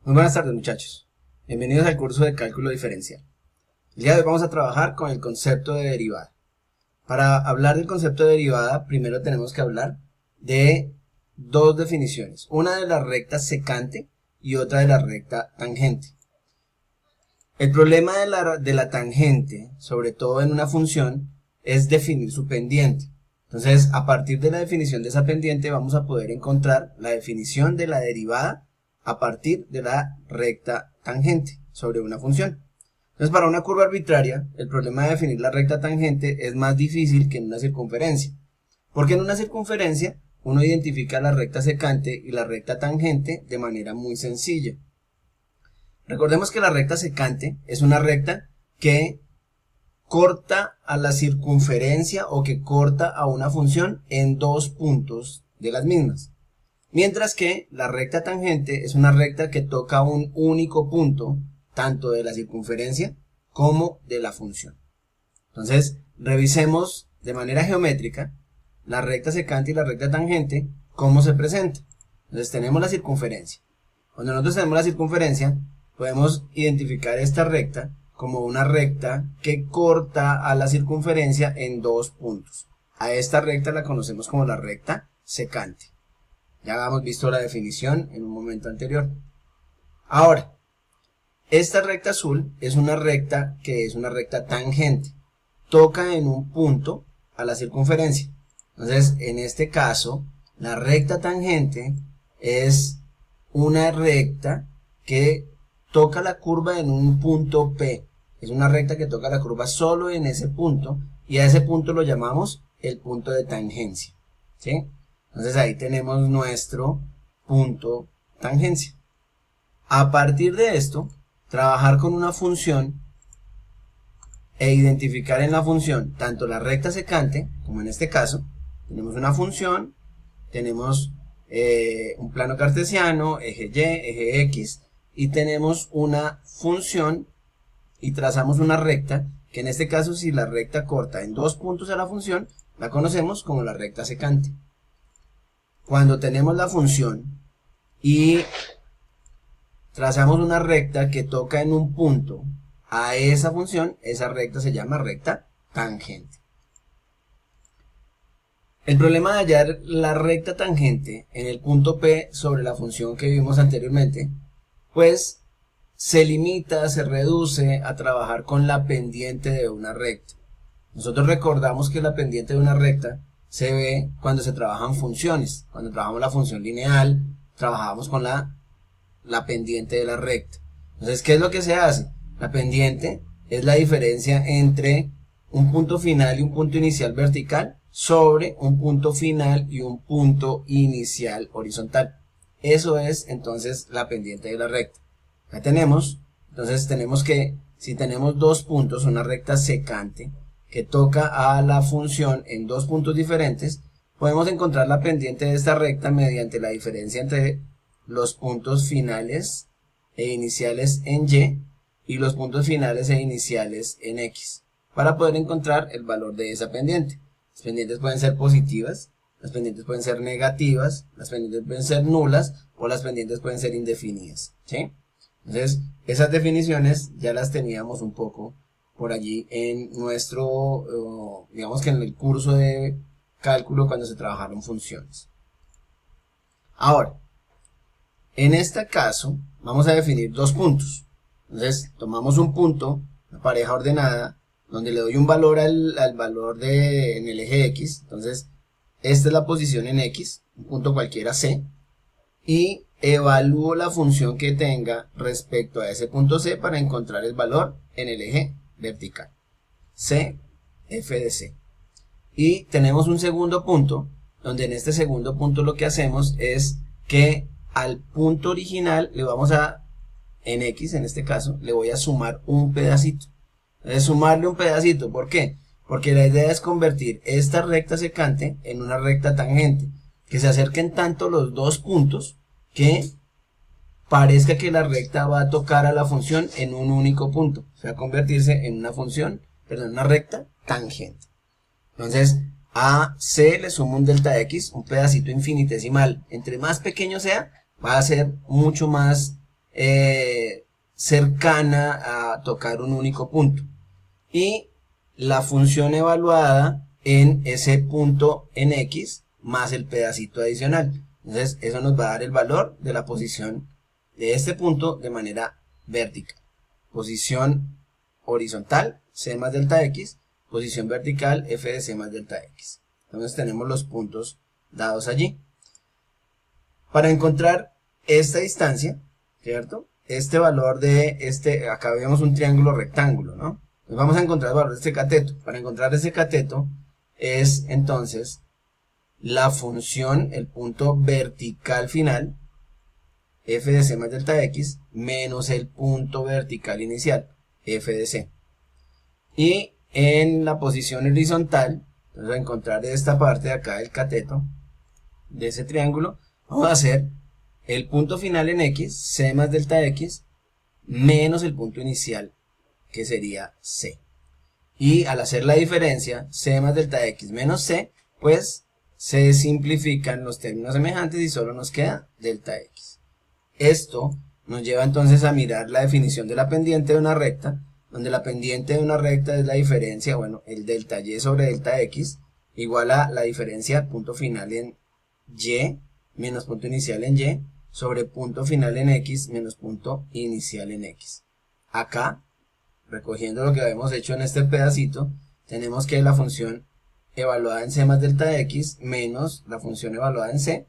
Muy buenas tardes, muchachos. Bienvenidos al curso de cálculo diferencial. El día de hoy vamos a trabajar con el concepto de derivada. Para hablar del concepto de derivada, primero tenemos que hablar de dos definiciones. Una de la recta secante y otra de la recta tangente. El problema de la tangente, sobre todo en una función, es definir su pendiente. Entonces, a partir de la definición de esa pendiente, vamos a poder encontrar la definición de la derivada a partir de la recta tangente sobre una función. Entonces, para una curva arbitraria, el problema de definir la recta tangente es más difícil que en una circunferencia. Porque en una circunferencia, uno identifica la recta secante y la recta tangente de manera muy sencilla. Recordemos que la recta secante es una recta que corta a la circunferencia o que corta a una función en dos puntos de las mismas. Mientras que la recta tangente es una recta que toca un único punto, tanto de la circunferencia como de la función. Entonces, revisemos de manera geométrica la recta secante y la recta tangente, cómo se presenta. Entonces, tenemos la circunferencia. Cuando nosotros tenemos la circunferencia, podemos identificar esta recta como una recta que corta a la circunferencia en dos puntos. A esta recta la conocemos como la recta secante. Ya habíamos visto la definición en un momento anterior. Ahora, esta recta azul es una recta que es una recta tangente. Toca en un punto a la circunferencia. Entonces, en este caso, la recta tangente es una recta que toca la curva en un punto P. Es una recta que toca la curva solo en ese punto y a ese punto lo llamamos el punto de tangencia. ¿Sí? Entonces ahí tenemos nuestro punto tangencia. A partir de esto, trabajar con una función e identificar en la función tanto la recta secante, como en este caso, tenemos una función, tenemos un plano cartesiano, eje Y, eje X, y tenemos una función y trazamos una recta, que en este caso si la recta corta en dos puntos a la función, la conocemos como la recta secante. Cuando tenemos la función y trazamos una recta que toca en un punto a esa función, esa recta se llama recta tangente. El problema de hallar la recta tangente en el punto P sobre la función que vimos anteriormente, pues se limita, se reduce a trabajar con la pendiente de una recta. Nosotros recordamos que la pendiente de una recta se ve cuando se trabajan funciones. Cuando trabajamos la función lineal, trabajamos con la pendiente de la recta. Entonces, ¿qué es lo que se hace? La pendiente es la diferencia entre un punto final y un punto inicial vertical sobre un punto final y un punto inicial horizontal. Eso es entonces la pendiente de la recta. Acá tenemos, entonces tenemos que, si tenemos dos puntos, una recta secante, que toca a la función en dos puntos diferentes, podemos encontrar la pendiente de esta recta mediante la diferencia entre los puntos finales e iniciales en Y los puntos finales e iniciales en X, para poder encontrar el valor de esa pendiente. Las pendientes pueden ser positivas, las pendientes pueden ser negativas, las pendientes pueden ser nulas o las pendientes pueden ser indefinidas, ¿sí? Entonces, esas definiciones ya las teníamos un poco por allí en nuestro, digamos que en el curso de cálculo cuando se trabajaron funciones. Ahora, en este caso, vamos a definir dos puntos. Entonces, tomamos un punto, una pareja ordenada, donde le doy un valor al valor en el eje X. Entonces, esta es la posición en X, un punto cualquiera C, y evalúo la función que tenga respecto a ese punto C para encontrar el valor en el eje vertical, C, F de C. Y tenemos un segundo punto, donde en este segundo punto lo que hacemos es que al punto original le vamos a, en X en este caso, le voy a sumar un pedacito. Entonces, sumarle un pedacito, ¿por qué? Porque la idea es convertir esta recta secante en una recta tangente, que se acerquen tanto los dos puntos que parezca que la recta va a tocar a la función en un único punto. O sea, convertirse en una función, perdón, una recta tangente. Entonces, a C le sumo un delta X, un pedacito infinitesimal. Entre más pequeño sea, va a ser mucho más cercana a tocar un único punto. Y la función evaluada en ese punto en X más el pedacito adicional. Entonces eso nos va a dar el valor de la posición de este punto de manera vertical. Posición horizontal, C más delta X. Posición vertical, f de c más delta X. Entonces tenemos los puntos dados allí. Para encontrar esta distancia, ¿cierto? Este valor de acá vemos un triángulo rectángulo, ¿no? Entonces vamos a encontrar el valor de este cateto. Para encontrar ese cateto es entonces la función, el punto vertical final, f de c más delta X, menos el punto vertical inicial, f de c. Y en la posición horizontal, vamos a encontrar esta parte de acá del cateto, de ese triángulo, vamos a hacer el punto final en X, c más delta X, menos el punto inicial, que sería c. Y al hacer la diferencia, c más delta X menos c, pues se simplifican los términos semejantes y solo nos queda delta X. Esto nos lleva entonces a mirar la definición de la pendiente de una recta, donde la pendiente de una recta es la diferencia, bueno, el delta y sobre delta X, igual a la diferencia punto final en y menos punto inicial en y, sobre punto final en X menos punto inicial en X. Acá, recogiendo lo que habíamos hecho en este pedacito, tenemos que la función evaluada en c más delta X menos la función evaluada en c,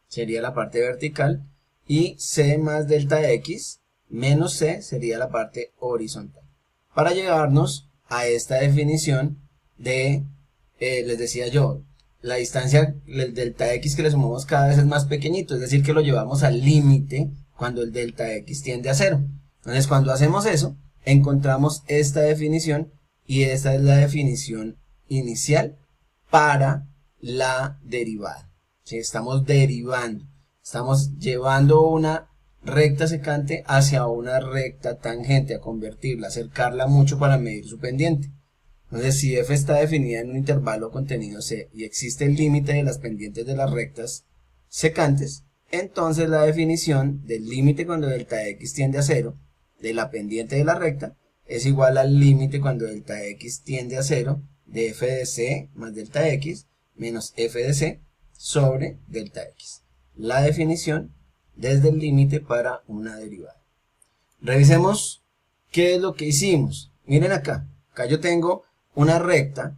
sería la parte vertical, y c más delta X menos c sería la parte horizontal. Para llevarnos a esta definición de, les decía yo, la distancia, el delta X que le sumamos cada vez es más pequeñito, es decir que lo llevamos al límite cuando el delta X tiende a 0. Entonces cuando hacemos eso, encontramos esta definición y esta es la definición inicial para la derivada. ¿Sí? Estamos derivando, estamos llevando una recta secante hacia una recta tangente, a convertirla, acercarla mucho para medir su pendiente. Entonces, si f está definida en un intervalo contenido c y existe el límite de las pendientes de las rectas secantes, entonces la definición del límite cuando delta x tiende a 0 de la pendiente de la recta es igual al límite cuando delta x tiende a 0 de f de c más delta x menos f de c sobre delta x. La definición desde el límite para una derivada. Revisemos qué es lo que hicimos. Miren acá yo tengo una recta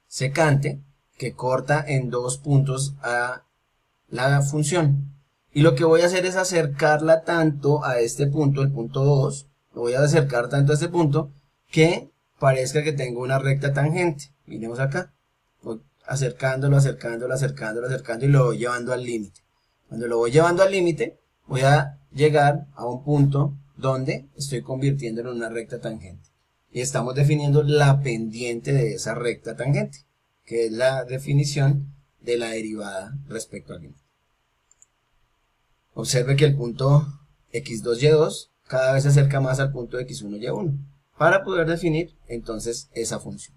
secante que corta en dos puntos a la función. Y lo que voy a hacer es acercarla tanto a este punto, el punto 2, lo voy a acercar tanto a este punto que parezca que tengo una recta tangente. Miremos acá, voy acercándolo y lo voy llevando al límite. Cuando lo voy llevando al límite, voy a llegar a un punto donde estoy convirtiéndolo en una recta tangente. Y estamos definiendo la pendiente de esa recta tangente, que es la definición de la derivada respecto al límite. Observe que el punto x2, y2 cada vez se acerca más al punto x1, y1, para poder definir entonces esa función.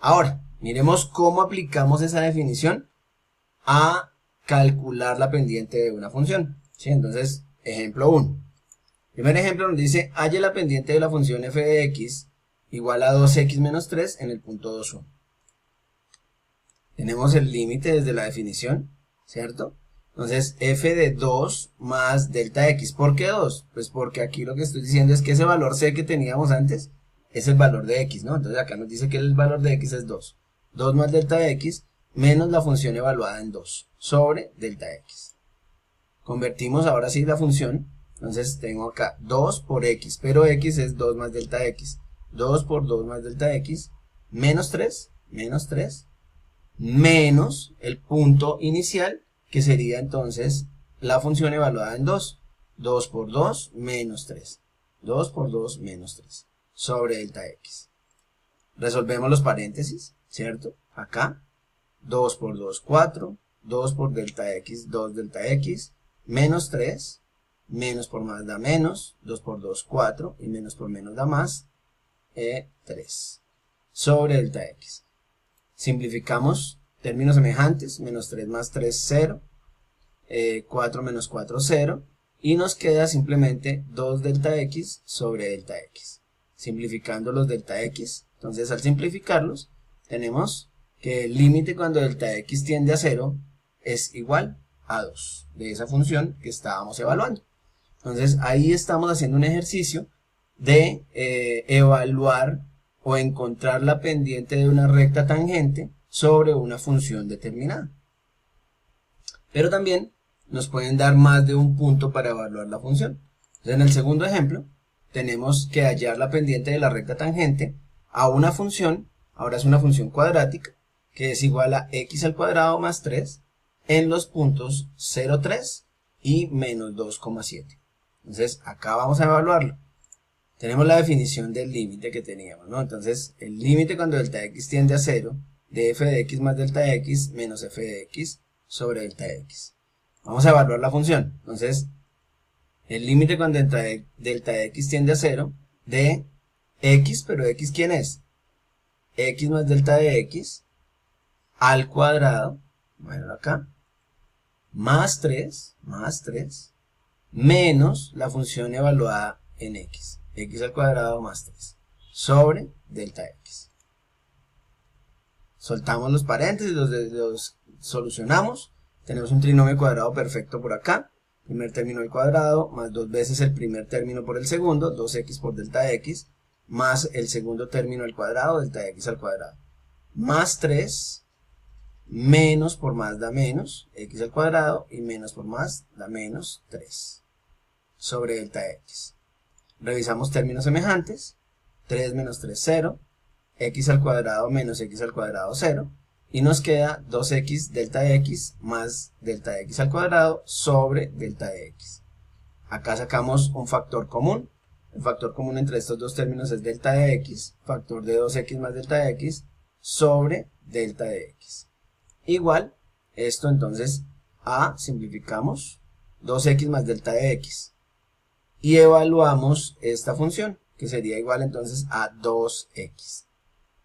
Ahora, miremos cómo aplicamos esa definición a calcular la pendiente de una función. ¿Sí? Entonces, ejemplo 1. Primer ejemplo nos dice, halle la pendiente de la función f de x igual a 2x menos 3 en el punto 2, 1. Tenemos el límite desde la definición, ¿cierto? Entonces, f de 2 más delta x. ¿Por qué 2? Pues porque aquí lo que estoy diciendo es que ese valor c que teníamos antes es el valor de x, ¿no? Entonces acá nos dice que el valor de x es 2. 2 más delta de x menos la función evaluada en 2 sobre delta x. Convertimos ahora sí la función. Entonces tengo acá 2 por x, pero x es 2 más delta x. 2 por 2 más delta x, menos 3, menos el punto inicial, que sería entonces la función evaluada en 2. 2 por 2, menos 3. 2 por 2, menos 3, sobre delta x. Resolvemos los paréntesis, ¿cierto? Acá, 2 por 2, 4. 2 por delta x, 2 delta x, menos 3. Menos por más da menos, 2 por 2, 4, y menos por menos da más, 3, sobre delta x. Simplificamos términos semejantes, menos 3 más 3, 0, 4 menos 4, 0, y nos queda simplemente 2 delta x sobre delta x. Simplificando los delta x, entonces al simplificarlos, tenemos que el límite cuando delta x tiende a 0 es igual a 2 de esa función que estábamos evaluando. Entonces ahí estamos haciendo un ejercicio de evaluar o encontrar la pendiente de una recta tangente sobre una función determinada. Pero también nos pueden dar más de un punto para evaluar la función. Entonces, en el segundo ejemplo, tenemos que hallar la pendiente de la recta tangente a una función, ahora es una función cuadrática, que es igual a x al cuadrado más 3 en los puntos 0, 3 y menos 2,7. Entonces, acá vamos a evaluarlo. Tenemos la definición del límite que teníamos, ¿no? Entonces, el límite cuando delta x tiende a 0 de f de x más delta x menos f de x sobre delta x. Vamos a evaluar la función. Entonces, el límite cuando delta x tiende a 0 de x, pero x ¿quién es? X más delta de x al cuadrado, bueno acá, más 3, menos la función evaluada en x al cuadrado más 3, sobre delta x. Soltamos los paréntesis, los solucionamos, tenemos un trinomio cuadrado perfecto por acá, primer término al cuadrado, más 2 veces el primer término por el segundo, 2x por delta x, más el segundo término al cuadrado, delta x al cuadrado, más 3, menos por más da menos, x al cuadrado, y menos por más da menos 3, sobre delta x. Revisamos términos semejantes, 3 menos 3, 0, x al cuadrado menos x al cuadrado, 0, y nos queda 2x delta x más delta x al cuadrado sobre delta x. Acá sacamos un factor común. El factor común entre estos dos términos es delta de x, factor de 2x más delta de x sobre delta de x. Igual, esto entonces simplificamos 2x más delta de x. Y evaluamos esta función, que sería igual entonces a 2x.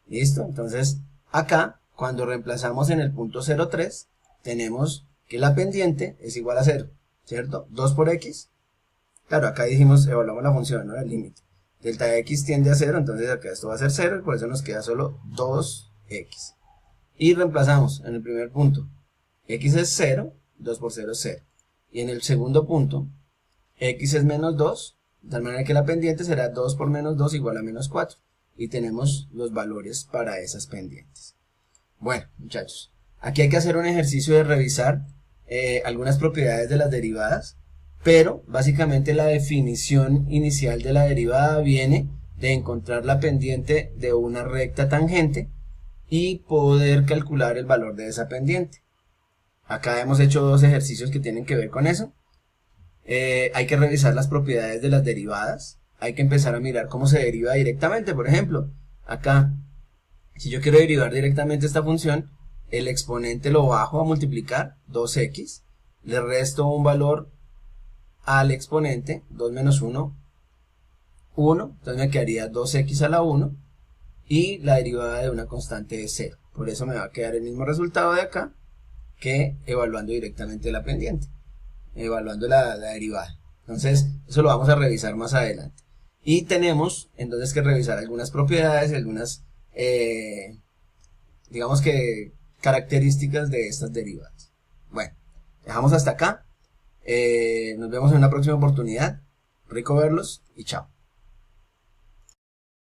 ¿Listo? Entonces, acá, cuando reemplazamos en el punto 0,3, tenemos que la pendiente es igual a 0, ¿cierto? 2 por x. Claro, acá dijimos, evaluamos la función, ¿no? El límite. Delta de x tiende a 0, entonces acá esto va a ser 0, y por eso nos queda solo 2x. Y reemplazamos en el primer punto. X es 0, 2 por 0 es 0. Y en el segundo punto, x es menos 2, de tal manera que la pendiente será 2 por menos 2 igual a menos 4. Y tenemos los valores para esas pendientes. Bueno, muchachos, aquí hay que hacer un ejercicio de revisar algunas propiedades de las derivadas, pero básicamente la definición inicial de la derivada viene de encontrar la pendiente de una recta tangente y poder calcular el valor de esa pendiente. Acá hemos hecho dos ejercicios que tienen que ver con eso. Hay que revisar las propiedades de las derivadas, hay que empezar a mirar cómo se deriva directamente. Por ejemplo, acá, si yo quiero derivar directamente esta función, el exponente lo bajo a multiplicar, 2x, le resto un valor al exponente, 2 menos 1, 1, entonces me quedaría 2x a la 1, y la derivada de una constante es 0. Por eso me va a quedar el mismo resultado de acá, que evaluando directamente la pendiente, evaluando la derivada. Entonces, eso lo vamos a revisar más adelante. Y tenemos entonces que revisar algunas propiedades, algunas digamos que características de estas derivadas. Bueno, dejamos hasta acá. Nos vemos en una próxima oportunidad. Rico verlos y chao.